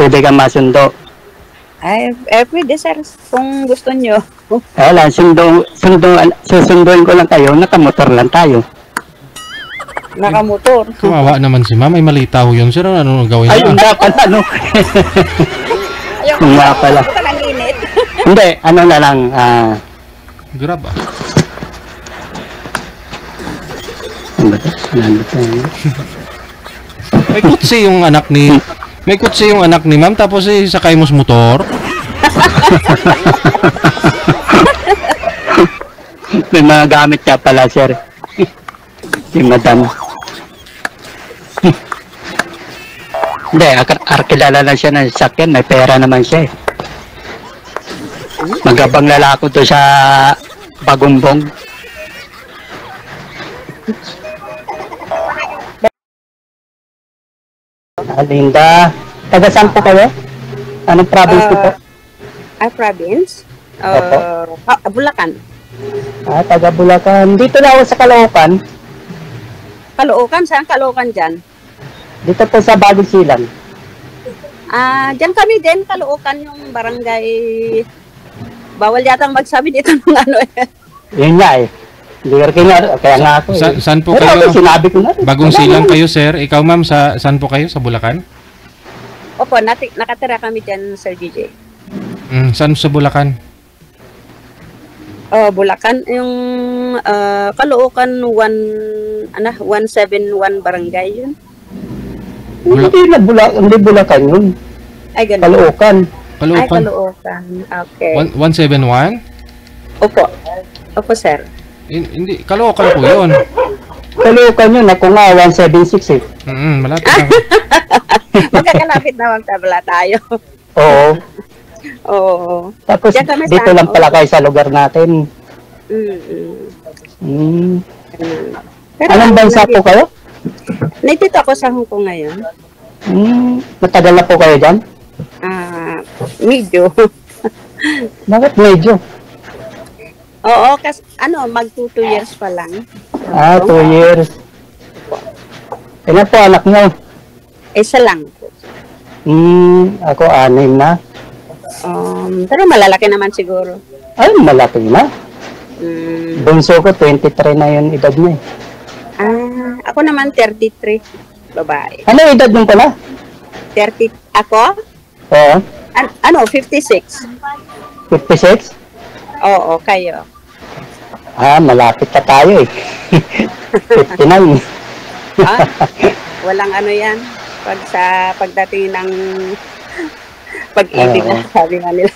pwede kang masundo. Ay, pwede sir, kung gusto nyo. Wala, susunduin ko lang kayo, nakamotor lang tayo. Nakamotor. Kawawa naman si ma'am, may malita ho yun sir, ano gawin Ay, niya? nga pala, no? Yung nga pala. Ang init. Hindi, ano na lang, Grab ah. ano ba ito? Ano ba ito? May kutsi yung anak ni... May kutsi yung anak ni ma'am, tapos sakay mo sa motor. May mga gamit ka pala, sir. Si madam. Hindi, arkilala lang siya ng sakyan. May pera naman siya eh. Magabang lalako to sa Bagumbong. Linda, taga saan po kayo? Anong province po? Province? Bulacan. Taga Bulacan. Dito na ako sa Caloocan. Caloocan? Saan Caloocan dyan? Dito po sa Bagong Silang. Dyan kami din, Caloocan yung barangay. Bawal yatang magsabi dito ng ano eh. Yun nga eh. Hindi kaya nga ako eh. Saan po Pero kayo? sinabi ko na rin. Bagong Silang kayo sir. Ikaw ma'am, saan po kayo? Sa Bulacan? Opo, nakatira kami dyan, Sir DJ. Saan sa Bulacan? Bulacan, yung Caloocan 171 barangay yun. Hindi Bulacan yun. Ay, ganun. Caloocan. Ay, Caloocan. Okay. 171? Opo. Opo, sir. Hindi, Caloocan po yun. Caloocan yun. Ako nga, 176 eh. Malapit lang. Magkakalapit na magtabla tayo. Oo. Oo. Tapos dito lang pala kayo sa lugar natin. Anong bansa po kayo? Nandito ako sa Hong Kong ngayon. Matagal na po kayo dyan? Medyo. Bakit medyo? Oo, kasi mag 2 years pa lang. 2 years. Ilan po anak nyo? Isa lang. Ako 6 na. Pero malalaki naman siguro. Ay, malaki na. Bunso ko, 23 na yung edad niya eh. Ako naman 33, babae. Ano edad nung pala? 30, ako? Oo. 56. 56? Oo, kayo. Malapit ka tayo eh. 59. Walang ano yan. Pagdating ng pag-ibig na sabi nga nila.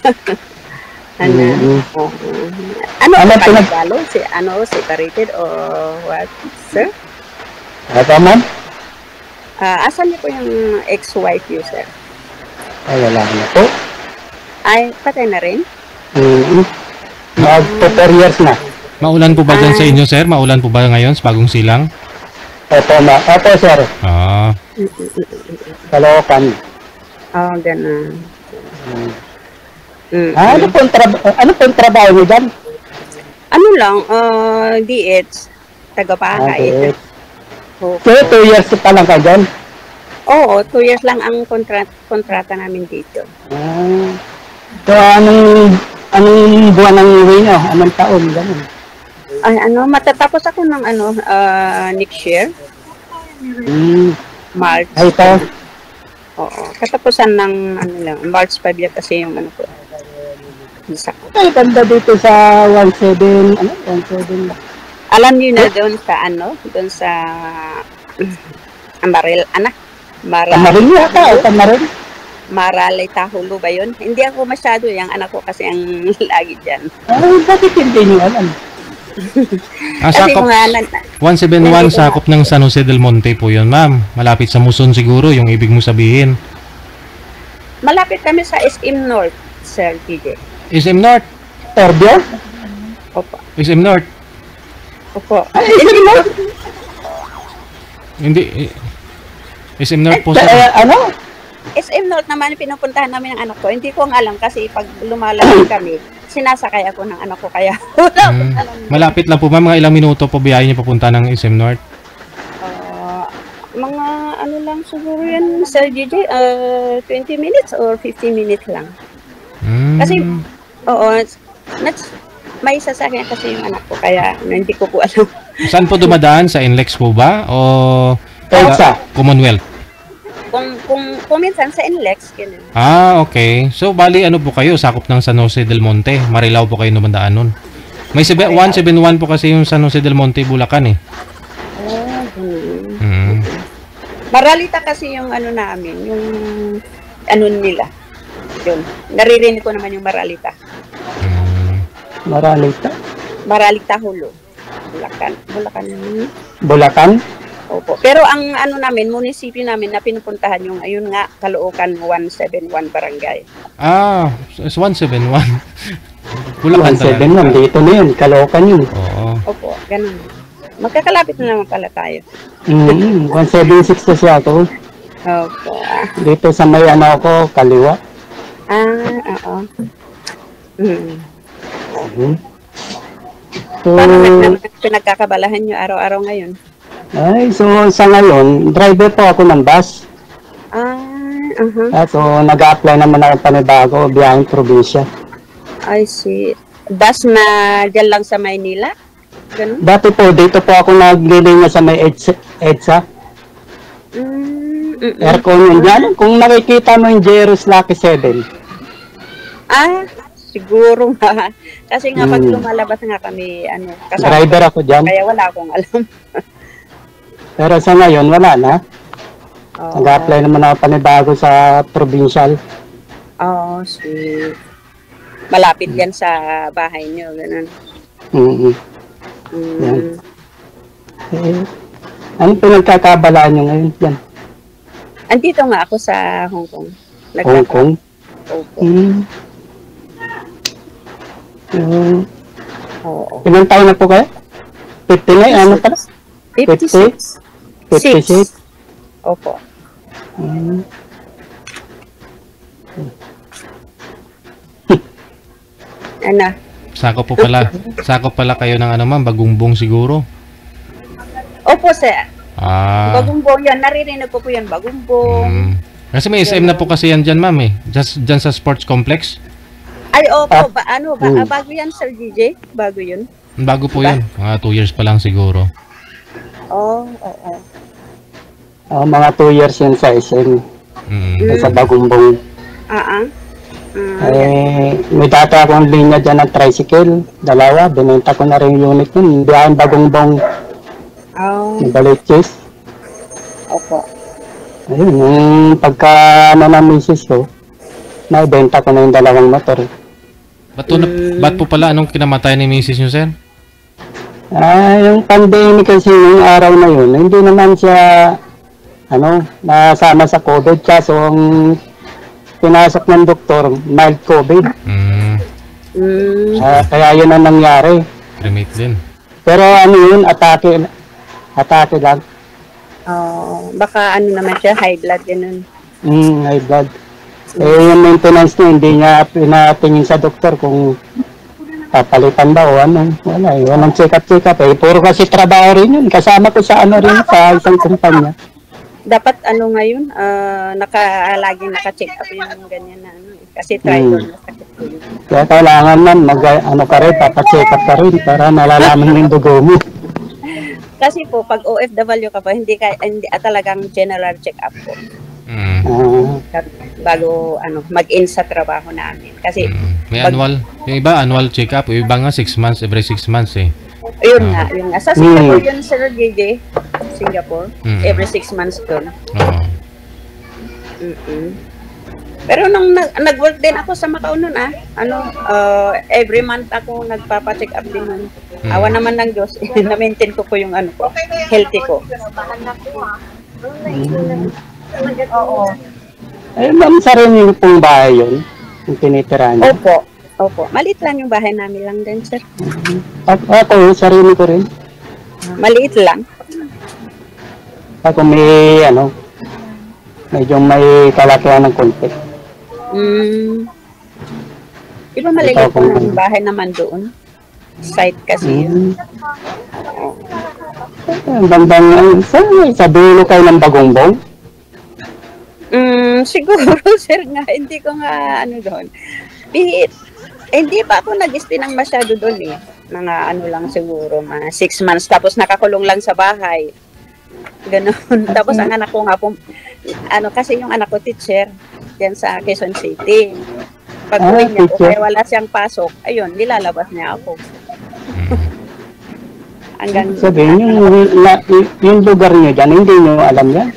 Ano ka pinagdalo? Separated or what, sir? Ito man? Asan niyo po yung ex-wife niyo, sir? Ay, wala na po. Ay, patay na rin? Mag 4 years na. Maulan po ba dyan sa inyo, sir? Maulan po ba ngayon sa Bagong Silang? Opo, sir. Caloocan. Ganun. Ano pong trabaho niyo dyan? Ano lang, DH. Tagapahay. Kaya 2 years pa lang ka dyan? Oo, 2 years lang ang kontrata namin dito. So, anong buwan ang uwi nyo? Anong taon? Ganun. Ay, matatapos ako ng next year. March. Ay, ito. Oo, katapusan ng March 5 yan kasi yung ko. Isa. Ay, ganda dito sa 17, 17. Alam niyo na doon sa Amaril, Tamarin yata, Tamarin. Maralay Tahulo ba yun? Hindi ako masyado, yung anak ko kasi ang lagi dyan. Ay, bakit hindi niyo alam? Sakop 171 sakop ng San Jose del Monte po yun, ma'am. Malapit sa Muson siguro, yung ibig mo sabihin. Malapit kami sa SM North, Sir TJ. SM North? Torbio? Opo. SM North? Opo. SM North? Hindi. SM North po, sir. SM North naman pinupuntahan namin ng anak ko. Hindi ko alam kasi pag lumalabas kami, sinasakay ako ng anak ko kaya. Malapit lang po, ma'am. Mga ilang minuto po biyahe niyo papunta ng SM North? Mga ano lang siguro yan, Sir JJ, 20 minutes or 15 minutes lang. Kasi, oo, may sasakyan kasi yung anak ko, kaya hindi ko po alam. Saan po dumadaan? Sa NLEX po ba? O EDSA. Commonwealth? Kung minsan sa NLEX, ganun. Okay. So, bali, ano po kayo? Sakop ng San Jose del Monte. Marilao po kayo dumadaan nun. May 171 po kasi yung San Jose del Monte, Bulacan eh. Maralita kasi yung ano namin, yung ano nila. Yun. Naririnig ko naman yung Maralita. Maralita. Maralita Hulo. Bulacan. Bulacan. Opo. Pero ang ano namin, munisipyo namin na pinupuntahan yung, ayun nga, Caloocan 171 Barangay. 171. Bulacan talaga. 171, dito na yun. Caloocan yun. Oo. Opo, ganun. Magkakalapit na naman pala tayo. 176 na siya ako. Opo. Dito sa may ano ako, kaliwa. Oo. So, Paano pinagkakabalahan nyo araw-araw ngayon? so sa ngayon, driver po ako ng bus. So, nag-a-apply naman ako panibago, biyaheng probinsya. I see. Bus na dyan lang sa Maynila? Ganun? Dati po, dito po ako naglilinya sa may EDSA. Aircon yun dyan. Kung nakikita mo yung Jeros Lucky 7. Siguro nga. Kasi nga pag lumalabas nga kami, kasama. Driver ako dyan. Kaya wala akong alam. Pero sa ngayon, wala na. Nag-apply naman ako panibago sa provincial. Sweet. Malapit yan sa bahay nyo, ganun. Yan. Anong pinagkakabalaan nyo ngayon yan? Andito nga ako sa Hong Kong. Hong Kong? Opo. Ilang taon na po kayo? 50 na? Ano pala? 56. 56? Opo. Sakop pala kayo ng ano ma'am, Bagungbong siguro. Opo, sir. Bagungbong yan. Naririnig ko po yan, Bagungbong. Kasi may SM na po kasi yan dyan ma'am eh. Dyan sa sports complex. Ay, opo. Bago yan, Sir DJ? Bago yun? Bago po yun. Mga 2 years pa lang siguro. Mga 2 years yun sa SM. Sa Bagungbong. May dati akong linya dyan ng tricycle. Dalawa. Binenta ko na rin yung unit yun. Biyaheng Bagungbong. Baliches. Opo. Ayun, yung pagka ng misis ko, naibenta ko na yung dalawang motor. Ba't po pala anong kinamatay ni misis nyo, sir? Yung pandemic kasi yung araw na yun, hindi naman siya nasama sa COVID. Kaso ang pinasok ng doktor, mild COVID. Kaya yun ang nangyari. Cremate din. Pero yun, atake lang. Baka naman siya, high blood, ganun. High blood. Yung maintenance niya, hindi niya pinatingin sa doktor kung papalitan ba o ano. Wala walang check-up. Puro kasi trabaho rin yun. Kasama ko sa sa isang kumpanya. Dapat ngayon, laging naka-check up yung ganyan na kasi tribal na sakit po yun. Kaya kailangan man papacheck up ka rin para nalalaman yung dugo mo. Kasi po, pag OFW ka pa, hindi talagang general check-up po. Bago mag-in sa trabaho namin. Kasi may annual, yung iba annual check-up, yung iba nga 6 months, every 6 months eh. Yun nga. Sa Singapore yun, Sir JJ. Singapore. Every 6 months doon. Pero nung nag-work din ako sa Macau nun every month ako nagpapa-check up din nun. Awa naman ng Diyos, na-maintain ko po yung healthy ko. Ma'am, sarili niyo pong bahay yun? Yung tinitirahan niyo? Opo. Maliit lang yung bahay namin lang din, sir. Ako, sarili ko rin. Maliit lang. Ako may, medyo may kalakihan ng konti. Iba maliit po ng bahay naman doon. Site kasi yun. Bandang, sa dulo kayo ng Bagungbong? Siguro, sir, nga, hindi ko nga, ano doon. Hindi pa ako nag-stay ng masyado doon eh. Mga ano lang siguro, mga 6 months. Tapos nakakulong lang sa bahay. Ganon. Tapos ang anak ko nga po, kasi yung anak ko teacher, diyan sa Quezon City. Pag uwi niya po, kaya wala siyang pasok, ayun, nilalabas niya ako. Hanggang Sabihin, yung lugar niyo dyan, hindi niyo alam yan?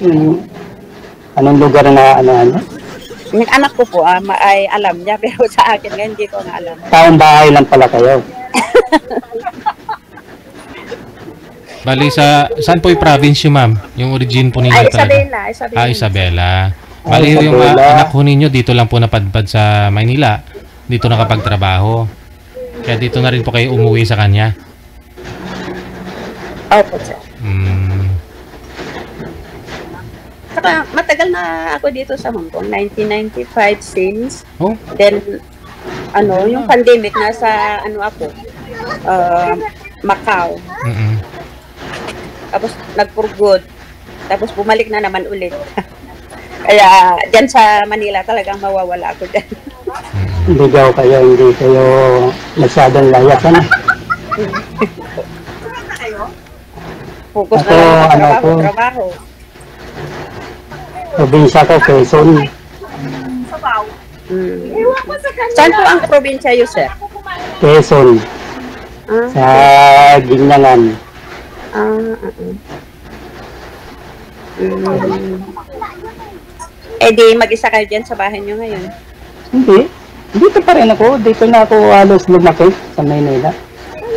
Anong lugar na ano? yung anak ko po, ay alam niya, pero sa akin nga, hindi ko nga alam. Taong bahay lang pala kayo. Bali, saan po yung province yun, ma'am? Yung origin po ninyo talaga? Isabela. Isabela. Bali, Isabela. yung anak ko ninyo, dito lang po napadpad sa Maynila. Dito nakapagtrabaho. Kaya dito na rin po kayo umuwi sa kanya. Opo, sir. Hmm. Saka matagal na ako dito sa Hong Kong, 1995 since. Oh? Then, yung pandemic, nasa, ako, Macau. Mm-mm. Tapos, nag-for good. Tapos, bumalik na naman ulit. Kaya, dyan sa Manila talagang mawawala ako dyan. Hindi kayo masyadong layas, ano? Focus Ako, na lang sa ko, trabaho. probinsya ko, Quezon. Saan po ang probinsya yun, sir? Quezon. Sa Ginyangan. Eh di, mag-isa kayo dyan sa bahay nyo ngayon? Hindi. Dito pa rin ako. Dito na ako halos lumaki sa Maynila.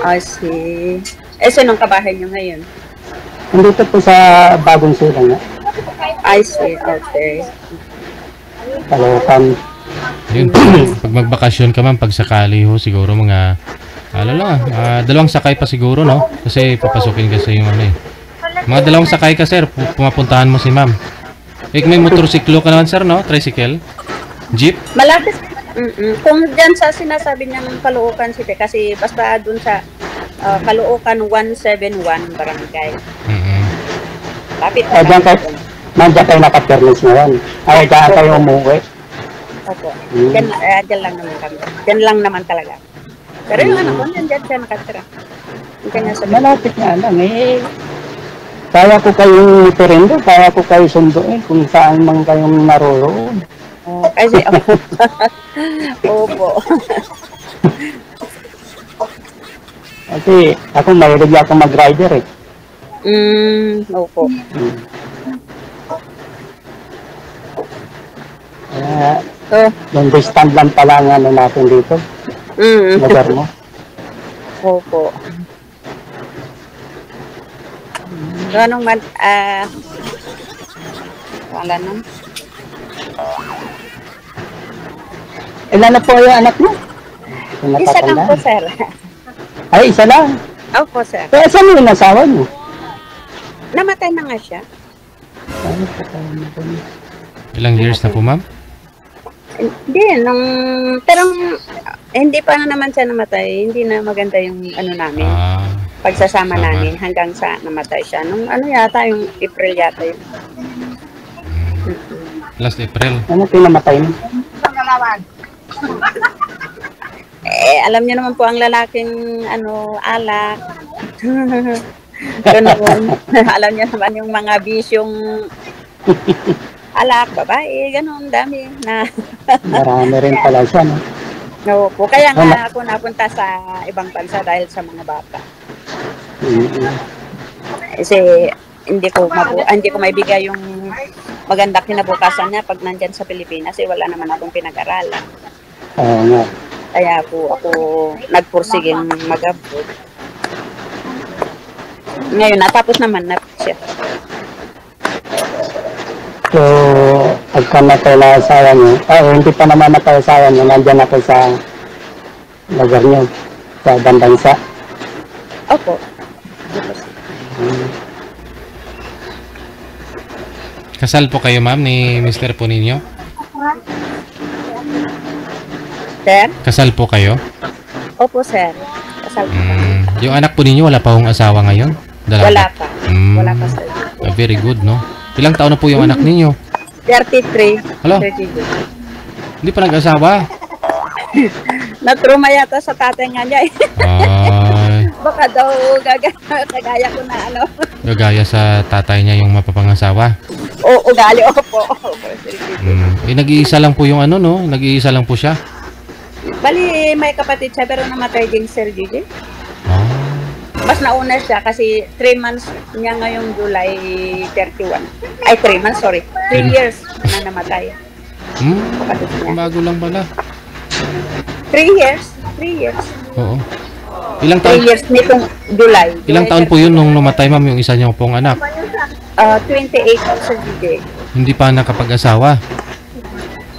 I see. Eh, sinong kabahay nyo ngayon? Nandito po sa Bagong Silang na. I see, okay. Caloocan. Yun, pag magbakasyon ka man, pag sakali ho, siguro mga, dalawang sakay pa siguro, no? Kasi papasukin kasi yung mga dalawang sakay ka, sir, pumapuntahan mo si ma'am. May motorsiklo ka naman, sir, no? Tricycle? Jeep? Malapit. Kung dyan sa sinasabi niyang Caloocan City, kasi basta dun sa Caloocan 171 barangay. Lapit na Nandiyan kayo nakapermis ngayon. Ay, dyan kayo umuwi. Opo. Dyan lang naman kami. Dyan lang naman talaga. Pero yung anak ko, dyan siya nakatira. Malapit nga lang eh. Kaya ko kayong iperindo, kaya ko kayo sunduin kung saan man kayong naroroon. Kasi, opo. Kasi ako mahilig ako mag-rider eh. Opo. Kaya, yung stand lang pala nga natin dito. Lugar mo. Opo. Anong wala nang. Ilan na po yung anak mo? Isa lang po, sir. Ay, isa lang. Opo, sir. Kaya saan yung asawa mo? Namatay na nga siya. Ilang years na po, ma'am? Hindi, pero hindi pa naman siya namatay. Hindi na maganda yung namin. Pagsasama namin hanggang sa namatay siya. Nung yata, yung April yata yun. Last April. Ano pinamatay mo? Alam niyo naman po ang lalaking alak. Ganun. Alam niyo naman yung mga bisyong alak, babae, ganun, dami na. Marami rin pala siya, no? No, po. Kaya nga ako napunta sa ibang bansa dahil sa mga bata. Kasi hindi ko maibigay yung magandang kinabukasan niya pag nandyan sa Pilipinas. Wala naman akong pinag-aralan. Oo nga. Kaya po ako nagpursiging mag-abroad. Ngayon, natapos naman na siya. So, pagka natay na asawa niyo, hindi pa naman natay asawa niyo, nandyan ako sa lugar niyo, sa bansa. Opo. Kasal po kayo, ma'am, ni Mr. po ninyo? Sir? Kasal po kayo? Opo, sir. Kasal po kami. Yung anak po ninyo, wala pa hong asawa ngayon? Wala pa. Wala pa, sir. Very good, no? Ilang taon na po yung anak ninyo? 33. Hello? Sir JJ. Hindi pa nag-asawa. Na-trauma yata sa tatay nga niya eh. Ay, Baka daw kagaya ko na ano. gagaya sa tatay niya yung mapapangasawa. O ugali, opo. Opo, Sir JJ. Nag-iisa lang po yung ano, no? Nag-iisa lang po siya. Bali, may kapatid siya pero namatay din, Sir JJ. Oh. Mas nauna siya kasi 3 months niya ngayong July 31. Ay, 3 months, sorry. 3 years na namatay. Kapatid niya. Bago lang pala. 3 years. 3 years. Oo. Ilang 3 taon? years nitong July. Ilang taon po yun nung namatay, ma'am, yung isa niyo pong anak? 28 Sir DJ. Hindi pa nakapag-asawa.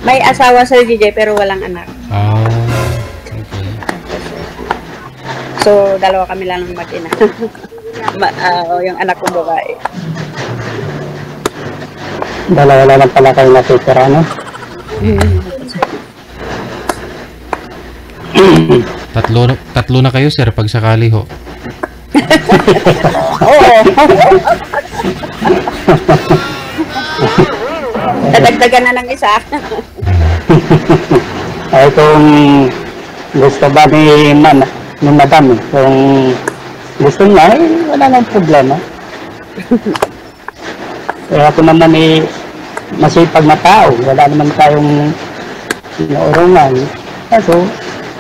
May asawa Sir DJ pero walang anak. Oh. Okay. So, dalawa kami lang ng mag-ina. Yung anak kong babae. Dalawa lang pala kayo natitira, no? Tatlo na kayo, sir, pag sakali ho. Oo. Dadagdagan na ng isa. Ay, kung gusto ba ni madam, kung gusto niya, wala nang problema. Kaya ako naman masipag na tao, wala naman tayong naurungan. Kaso,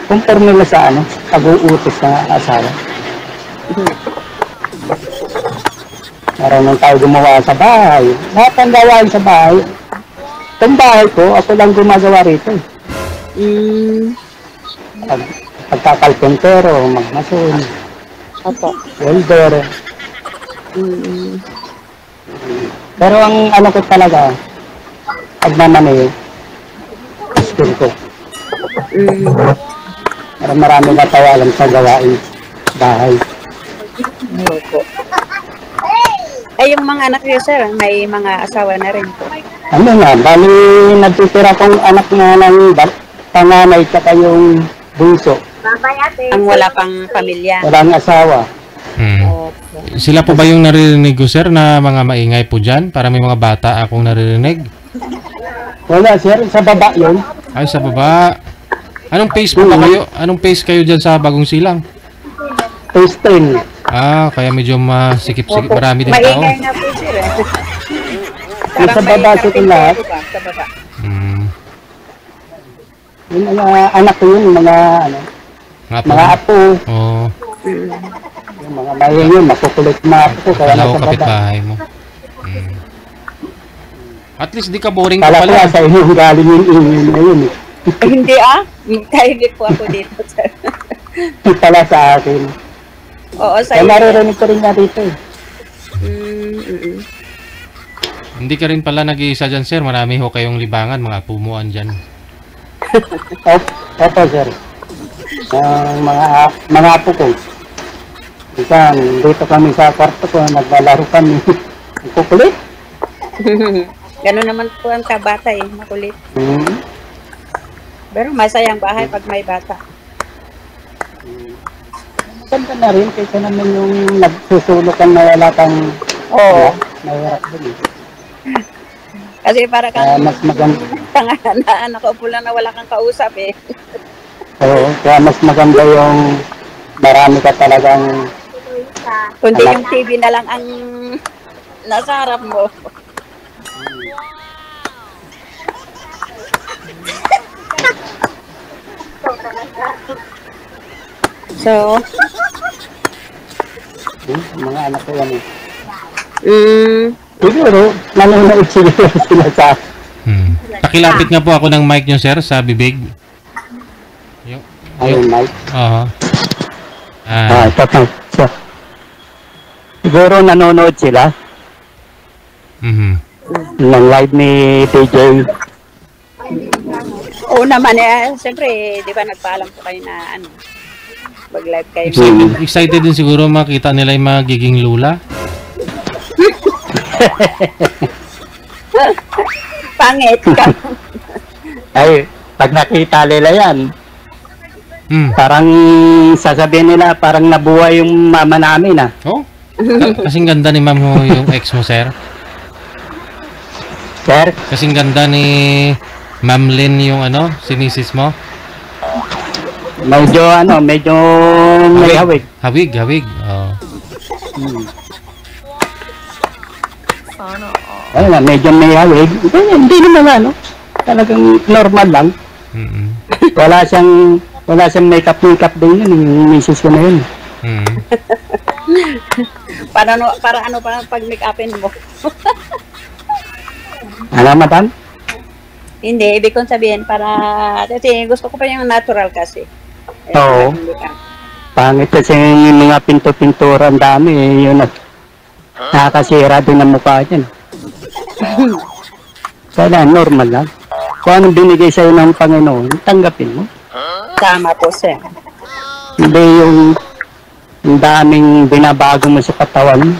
conforme na sa pag-uutos ng asawa. Marunong tayo gumawa sa bahay. Lahat ng gawain sa bahay. Itong bahay ko, ako lang gumagawa rito. Pagkakalpentero, magmason, welder. Pero ang ko talaga, pagmamani, skill ko. Para marami na tayo alam sa gawain bahay. Ay, yung mga anak niyo, sir, may mga asawa na rin po. Ano nga, bali nagtitira kong anak nga ng panganay tsaka yung bunso. Ang wala pang pamilya. Walang asawa. Sila po ba yung naririnig ko, sir, na mga maingay po dyan? Para may mga bata akong naririnig? Wala sir, sa baba yun. Ay, sa baba. Anong phase po ba kayo? Anong phase kayo dyan sa Bagong Silang? Phase 10. Ah, kaya medyo masikip-sikip. Marami din tao. Maingay nga po, sir. Sa baba sila lahat. Sa baba. Yung mga anak ko yun, mga Nga po. mga apo. Oo. Yung mga maingay yun, makukulit na apo ko. Kaya Kala ko nasa baba. kapitbahay mo. At least di ka boring Kala pa ko pala. nga sa inyo galing yung ingay na yun. Hindi tahimik po ako dito, sir. Pala sa akin. Oo, sa Kaya iyo. naririnig ko rin nga dito. Hindi ka rin pala nag-iisa dyan, sir. Marami ho kayong libangan, mga pumuan dyan. Opo sir. Ang mga apo ko. Minsan, dito kami sa kwarto ko, naglalaro kami. Ang kukulit. Ganun naman po ang kabata eh, makulit. Hmm. Pero masayang bahay pag may bata. Ganda na rin, kaysa naman yung nagsusulokan na wala kang mahirap din. Kasi para kang Mas maganda. tangahan, nakaupo lang na wala kang kausap eh. Oo, kaya mas maganda yung marami ka talagang Kundi yung TV na lang ang nasa harap mo. So, mga anak ko yan eh. Siguro, nanonood sila sa Pakilapit nga po ako ng mic nyo, sir, sa bibig. ayun, Mike. Oo. Ito. Siguro nanonood sila ng live ni DJ. oo naman eh. Siyempre, di ba nagpaalam po kayo na mag-live kayo. Excited din siguro makita nila yung magiging lula. Pangit ka. Ay, pag nakita nila yan, parang sasabihin nila, parang nabuhay yung mama namin ah. Oh? Kasing ganda ni ma'am mo yung ex mo, sir. Sir, Kasing ganda ni Ma'am Lynn yung ano, si misis mo. medyo may hawig. Hawig. Oh. Ayun nga, medyo may hawig. Hindi naman talagang normal lang. Mm. Wala siyang makeup din yun, yung misis ko na yun. Mm. Para pag make-upin mo. Ano, madam? Hindi, ibig kong sabihin kasi gusto ko pa yung natural kasi. Oo. Pangit kasi yung mga pinto-pintura, ang dami yun nakakasira din ang mukha niyan. Kaya normal lang. Kung anong binigay sa'yo ng Panginoon, tanggapin mo. Tama po, sir. Hindi yung daming binabago mo sa katawan mo.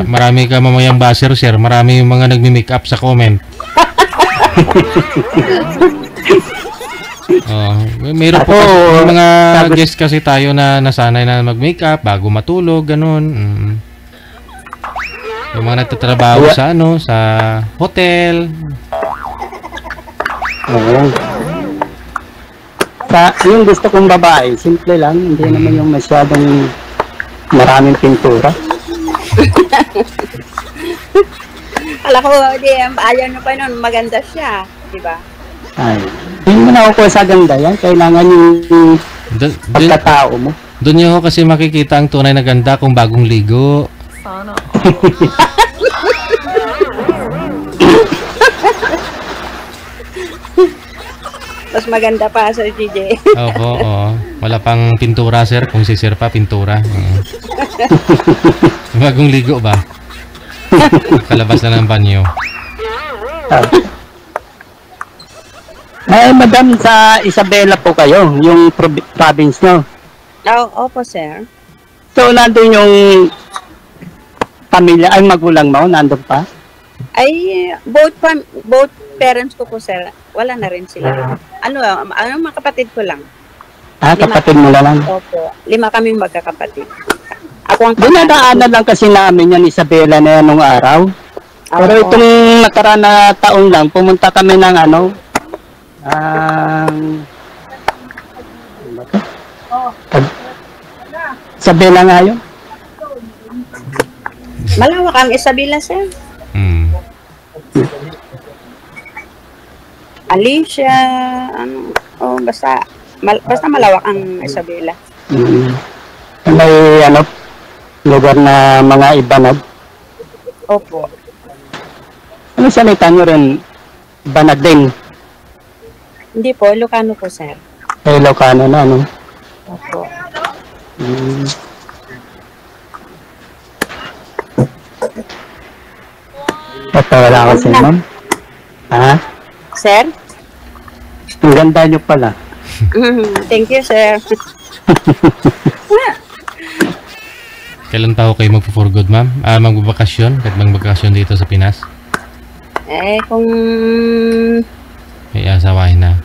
Marami ka mamayang baser, sir. Marami yung mga nagmi-make up sa comment. Mayroon po kasi, may mga guest kasi tayo na nasanay na mag-make up bago matulog, ganun. Yung mga nagtatrabaho sa sa hotel. Oo. Yung gusto kong babae, simple lang, hindi naman yung masyadong maraming pintura. Alam ko, ayaw nyo pa nun, maganda siya. Diba? Ay, hindi mo nakukuha sa ganda yan. Kailangan yung pagkatao mo. Doon nyo kasi makikita ang tunay na ganda kung bagong ligo. Mas maganda pa, Sir GJ. Opo, oo. Wala pang pintura, sir. Kung si sir pa, pintura. Bagong ligo ba? Kalabas na ng banyo. Ay, madam, sa Isabela po kayo, yung province nyo. Opo, sir. So, nandun yung pamilya, ay magulang mo, nandun pa? Ay, both parents ko po, sir. Wala na rin sila. Mga kapatid ko lang. Kapatid mo lang. Opo. 5 kaming magkakapatid. Ako ang Dinadaanan lang kasi namin yan, Isabela, na yan nung araw. Pero itong nakaraan na taon lang, pumunta kami ng Isabela nga yun. Malawak ang Isabela, sir. Alicia, basta malawak ang Isabela. May lugar na mga ibanag. Opo. Ano salita nyo rin? Banag din. Hindi po, Ilocano po, sir. Ilocano na, no? Opo. Ito, wala kasi, ma'am. Ha? Sir? Ang ganda nyo pala. Thank you, sir. Kailan pa ako kayo magpo-for good, ma'am? Magbabakasyon? Kahit magbabakasyon dito sa Pinas? Kung... May asawahin na.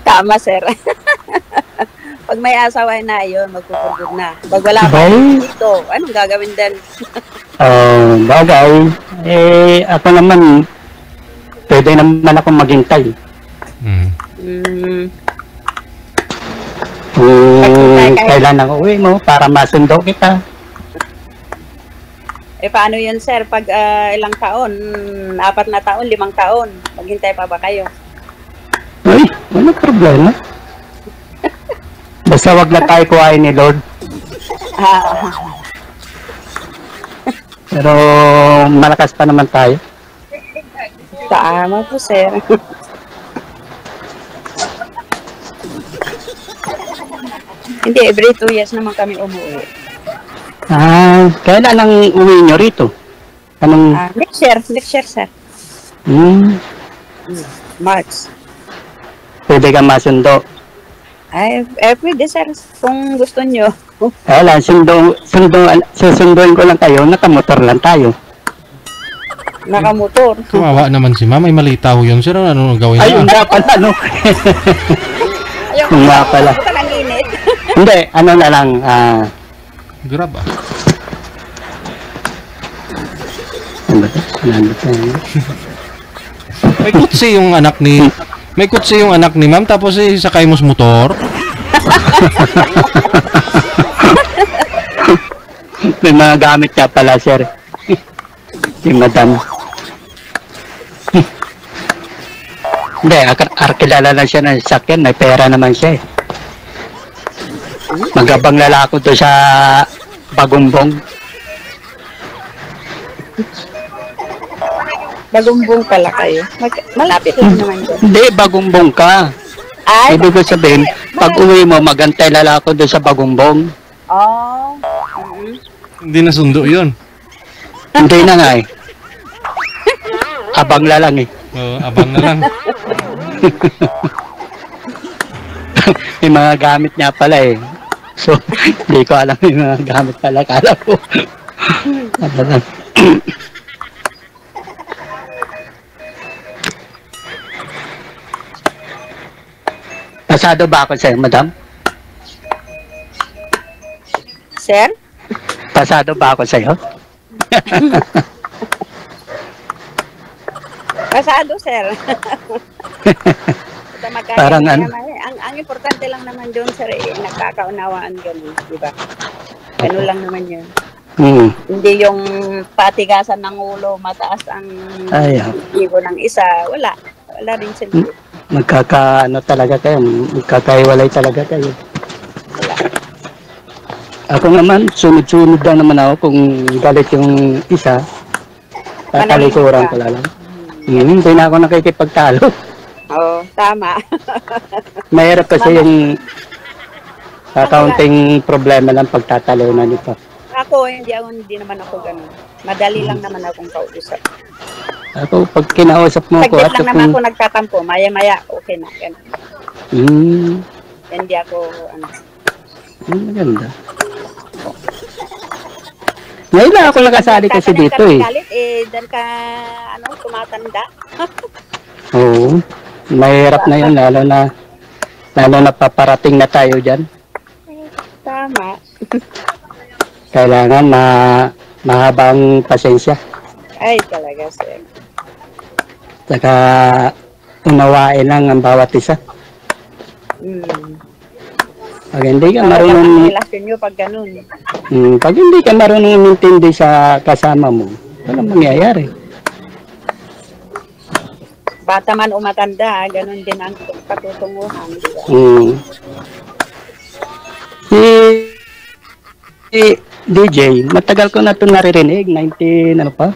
Tama, sir. Pag may asawahin na, yun, magpo-for good na. Pag wala pa dito, anong gagawin din? Bagay. Ako naman, pwede naman akong maghintay. Kailan ang uwi mo para masundo kita. Paano yun, sir? Pag ilang taon, 4 na taon, 5 taon, maghintay pa ba kayo? Uy, wala problema. Basta wag na tayo kuhain ni Lord. Pero malakas pa naman tayo. Tama po, sir. Hindi, every 2 years naman kami umuwi. Kailan ang uwi nyo rito? Anong... Next year, sir. March. Pwede ka masundo. Pwede, sir, kung gusto nyo. Wala, susunduin ko lang kayo, nakamotor lang tayo. Nakamotor. Kawawa naman si ma'am, may malita ho yun. Sir, ano gawin Ay, nga pala, no? Nga pala. Hindi, ano na lang, Grab ba ito? Sinabit na yun. May kutsi yung anak ni... May kutsi yung anak ni ma'am, tapos sakay mo sa motor. May mga gamit niya pala, sir. Si madam. Hindi, arkilala lang siya ng sakyan. May pera naman siya eh. Magabang lalako to sa Bagumbong. Bagumbong pala kayo. Malapit lang naman doon. Hindi, Bagumbong ka. Ay, Ibig ko sabihin, pag uwi mo, magantay lalako doon sa Bagumbong. Oh. Hindi na sundo yun. Hindi na nga eh. Abang la lang eh. Oo, abang na lang. May mga gamit niya pala eh. So, hindi ko alam yung mga gamit pala. Kala ko. Ano lang. Pasado ba ako sa'yo, madam? Sir? Pasado ba ako sa'yo? Pasado, sir. Parang ano? Ang importante lang naman doon, sir, nagkakaunawaan ganun, di ba? Ganun lang naman yun. Hindi yung patigasan ng ulo, mataas ang igo ng isa. Wala. Wala rin sila. Magkakaano talaga kayo, magkakaiwalay talaga kayo. Wala. Ako naman, sunod-sunod lang naman ako kung galit yung isa. Tatalikuran ko lang. Hindi na ako nakikipagtalo. Oo, tama. Mahirap kasi yung kakaunting problema ng pagtatalunan nito. Hindi naman ako ganun. Madali lang naman akong kausap. Ako, pag kinausap mo ko Saglit lang naman ako nagtatampo. Maya-maya, okay na. Ganun. Hindi ako, maganda. Ngayon lang ako nakasali kasi dito eh. Galit dahil ka, tumatanda. Oo. Mahirap na yun, lalo na paparating na tayo dyan. Tama. Kailangan mahabang pasensya. Ay, talaga, sir. Saka unawain lang ang bawat isa. Pag hindi ka marunong... relasyon nyo pag ganun. Pag hindi ka marunong intindi sa kasama mo, walang mangyayari. Bata man o matanda, ganun din ang patutunguhan. Diba? Si DJ, matagal ko na ito naririnig, 19 ano pa.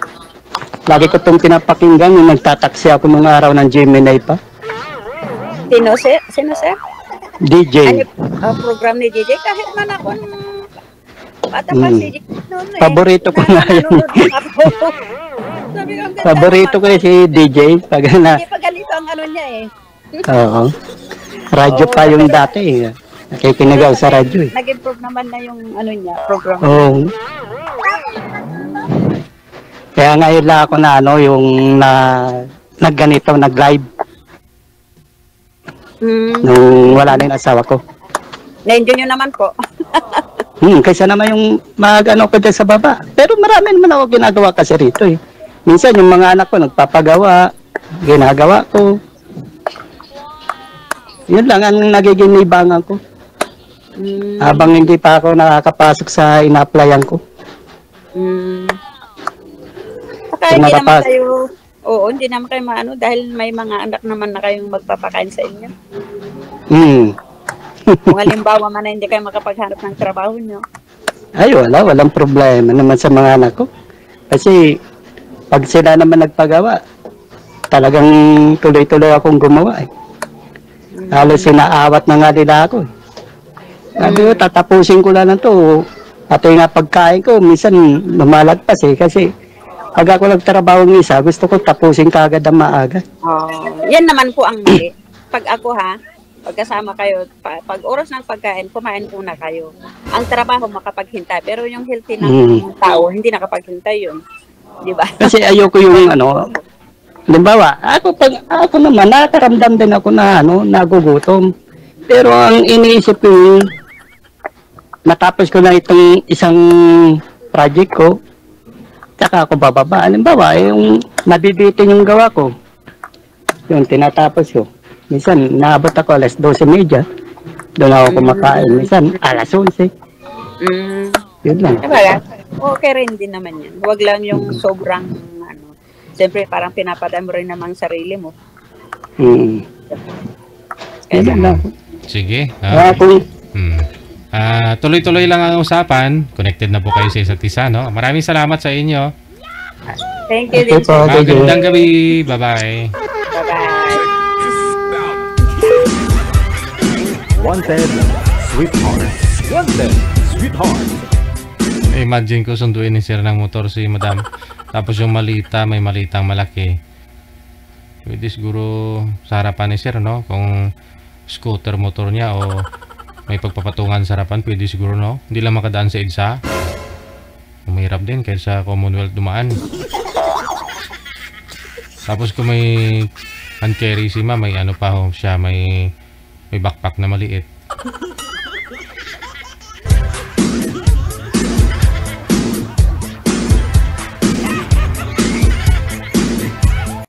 Lagi ko itong pinapakinggan yung nagtataksi ako nung araw ng Gemini pa. Sino, sir? DJ. Program ni DJ, kahit man ako bata pa si DJ noon eh. Paborito ko na yan. Paborito ko si DJ. Hindi pa ganito ang niya eh. Oo. Radyo pa yung dati eh. Nakikinagaw sa radyo eh. Nag-improve naman na yung niya, program. Oo. Kaya ngayon lang ako na yung nagganito, nag-live. Nung wala na yung asawa ko. Na-enjoy nyo naman po. Kaysa naman yung mag-ano ko dyan sa baba. Pero marami naman ako ginagawa kasi rito eh. Minsan yung mga anak ko nagpapagawa, ginagawa ko. Yun lang ang nagiging libangan ko. Habang hindi pa ako nakakapasok sa ina-applyan ko. Saka hindi naman kayo, hindi naman kayo dahil may mga anak naman na kayong magpapakain sa inyo. Kung halimbawa man na hindi kayo makapaghanap ng trabaho nyo. Ay, walang problema naman sa mga anak ko. Kasi, pag sila naman nagpagawa, talagang tuloy-tuloy akong gumawa eh. Halos sinaawat na nga nila ako eh. Sabi ko, tatapusin ko lang to. Pati nga pagkain ko, minsan lumalagpas eh. Kasi, pag ako nagtrabaho ng isa, gusto ko tapusin kaagad ang maaga. Yan naman po ang mali. Pag ako pagkasama kayo, pag oras ng pagkain, kumain muna kayo. Ang trabaho makapaghintay, pero yung healthy ng tao, hindi nakapaghintay yun. Di ba? Kasi ayoko yung halimbawa, ako naman, nakaramdam din ako na nagugutom. Pero ang iniisip ko yung, matapos ko na itong isang project ko, tsaka ako bababa. Halimbawa, yung nabibitin yung gawa ko. Yung tinatapos ko. Minsan, naabot ako alas 12:30. Doon ako kumakain. Minsan, alas 11. Mm. Yun lang. Diba? Okay rin din naman yun. Huwag lang yung sobrang, ano, siyempre parang pinapadaan mo rin namang sarili mo. Yun lang. Sige. Kung Tuloy-tuloy lang ang usapan. Connected na po kayo sa isa't isa, no? Maraming salamat sa inyo. Thank you din. Okay po. Magandang gabi. Bye-bye. Bye-bye. Wanted, sweetheart. Wanted, sweetheart. Imagine ko sunduin ni sir ng motor si madam. Tapos yung malita, may malitang malaki. Pwede siguro sa harapan ni sir, no? Kung scooter motor niya o may pagpapatungan sa harapan, pwede siguro, no? Hindi lang makadaan sa EDSA. Mahirap din kahit sa Commonwealth dumaan. Tapos kung may hand carry si ma, may ano pa ho siya, may backpack na maliit.